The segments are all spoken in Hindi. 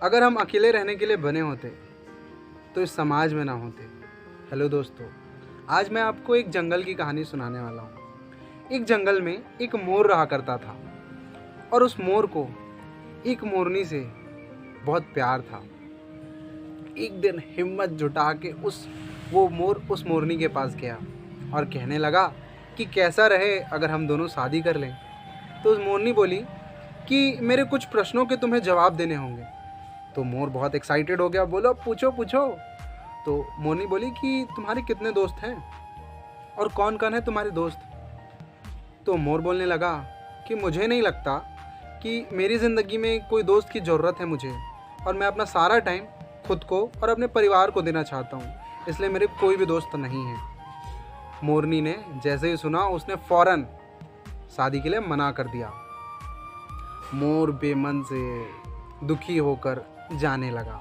अगर हम अकेले रहने के लिए बने होते तो इस समाज में ना होते। हेलो दोस्तों, आज मैं आपको एक जंगल की कहानी सुनाने वाला हूँ। एक जंगल में एक मोर रहा करता था और उस मोर को एक मोरनी से बहुत प्यार था। एक दिन हिम्मत जुटा के वो मोर उस मोरनी के पास गया और कहने लगा कि कैसा रहे अगर हम दोनों शादी कर लें। तो उस मोरनी बोली कि मेरे कुछ प्रश्नों के तुम्हें जवाब देने होंगे। तो मोर बहुत एक्साइटेड हो गया, बोलो पूछो पूछो। तो मोरनी बोली कि तुम्हारे कितने दोस्त हैं और कौन कौन है तुम्हारे दोस्त। तो मोर बोलने लगा कि मुझे नहीं लगता कि मेरी ज़िंदगी में कोई दोस्त की ज़रूरत है मुझे, और मैं अपना सारा टाइम खुद को और अपने परिवार को देना चाहता हूँ, इसलिए मेरे कोई भी दोस्त नहीं है। मोरनी ने जैसे ही सुना उसने फ़ौरन शादी के लिए मना कर दिया। मोर बेमन से दुखी होकर जाने लगा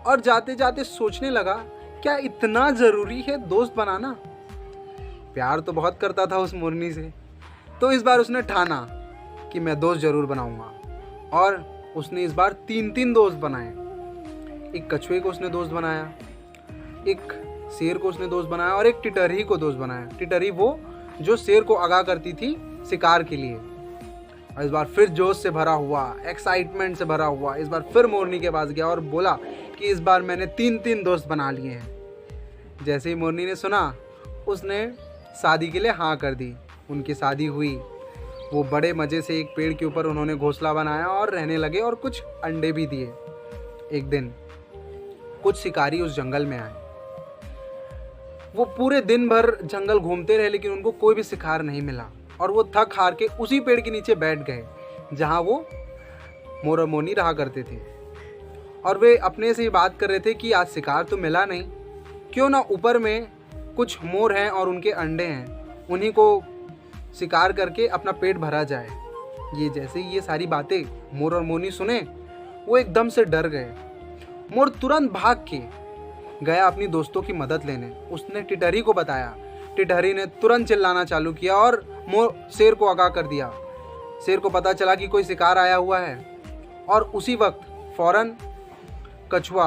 और जाते जाते सोचने लगा, क्या इतना ज़रूरी है दोस्त बनाना। प्यार तो बहुत करता था उस मोरनी से, तो इस बार उसने ठाना कि मैं दोस्त ज़रूर बनाऊंगा। और उसने इस बार 3 दोस्त बनाए। एक कछुए को उसने दोस्त बनाया, एक शेर को उसने दोस्त बनाया और एक टिटहरी को दोस्त बनाया। टिटहरी वो जो शेर को आगाह करती थी शिकार के लिए। और इस बार फिर जोश से भरा हुआ, एक्साइटमेंट से भरा हुआ, इस बार फिर मोरनी के पास गया और बोला कि इस बार मैंने 3 दोस्त बना लिए हैं। जैसे ही मोरनी ने सुना उसने शादी के लिए हाँ कर दी। उनकी शादी हुई। वो बड़े मज़े से एक पेड़ के ऊपर उन्होंने घोंसला बनाया और रहने लगे और कुछ अंडे भी दिए। एक दिन कुछ शिकारी उस जंगल में आए। वो पूरे दिन भर जंगल घूमते रहे लेकिन उनको कोई भी शिकार नहीं मिला और वो थक हार के उसी पेड़ के नीचे बैठ गए जहाँ वो मोर और मोरनी रहा करते थे। और वे अपने से ही बात कर रहे थे कि आज शिकार तो मिला नहीं, क्यों ना ऊपर में कुछ मोर हैं और उनके अंडे हैं, उन्हीं को शिकार करके अपना पेट भरा जाए। ये जैसे ही ये सारी बातें मोर और मोरनी सुने वो एकदम से डर गए। मोर तुरंत भाग के गया अपनी दोस्तों की मदद लेने। उसने टिटहरी को बताया। टिटहरी ने तुरंत चिल्लाना चालू किया और शेर को आगाह कर दिया। शेर को पता चला कि कोई शिकार आया हुआ है और उसी वक्त फौरन कछुआ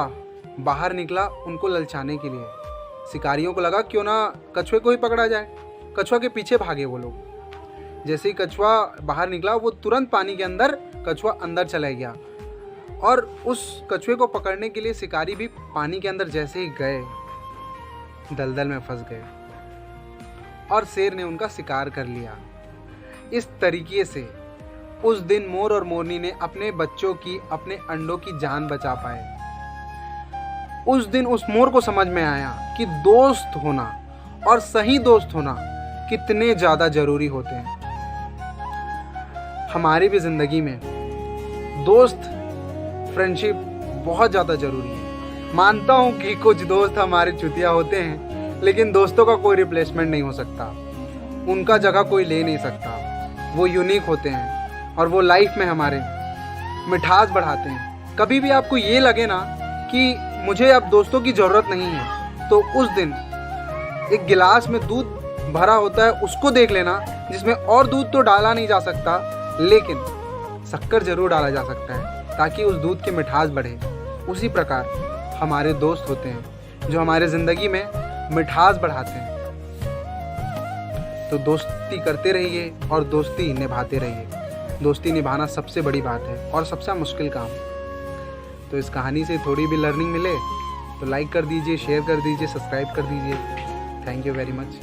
बाहर निकला उनको ललचाने के लिए। शिकारियों को लगा क्यों ना कछुए को ही पकड़ा जाए। कछुआ के पीछे भागे वो लोग। जैसे ही कछुआ बाहर निकला वो तुरंत पानी के अंदर, कछुआ अंदर चला गया और उस कछुए को पकड़ने के लिए शिकारी भी पानी के अंदर जैसे ही गए दलदल में फंस गए और शेर ने उनका शिकार कर लिया। इस तरीके से उस दिन मोर और मोरनी ने अपने बच्चों की, अपने अंडों की जान बचा पाए। उस दिन उस मोर को समझ में आया कि दोस्त होना और सही दोस्त होना कितने ज़्यादा ज़रूरी होते हैं। हमारी भी ज़िंदगी में दोस्त, फ्रेंडशिप बहुत ज़्यादा ज़रूरी है। मानता हूँ कि कुछ दोस्त हमारे चुतिया होते हैं, लेकिन दोस्तों का कोई रिप्लेसमेंट नहीं हो सकता, उनका जगह कोई ले नहीं सकता। वो यूनिक होते हैं और वो लाइफ में हमारे मिठास बढ़ाते हैं। कभी भी आपको ये लगे ना कि मुझे अब दोस्तों की ज़रूरत नहीं है, तो उस दिन एक गिलास में दूध भरा होता है उसको देख लेना, जिसमें और दूध तो डाला नहीं जा सकता लेकिन शक्कर ज़रूर डाला जा सकता है ताकि उस दूध की मिठास बढ़े। उसी प्रकार हमारे दोस्त होते हैं जो हमारे ज़िंदगी में मिठास बढ़ाते हैं। तो दोस्ती करते रहिए और दोस्ती निभाते रहिए। दोस्ती निभाना सबसे बड़ी बात है और सबसे मुश्किल काम। तो इस कहानी से थोड़ी भी लर्निंग मिले तो लाइक कर दीजिए, शेयर कर दीजिए, सब्सक्राइब कर दीजिए। Thank you very much.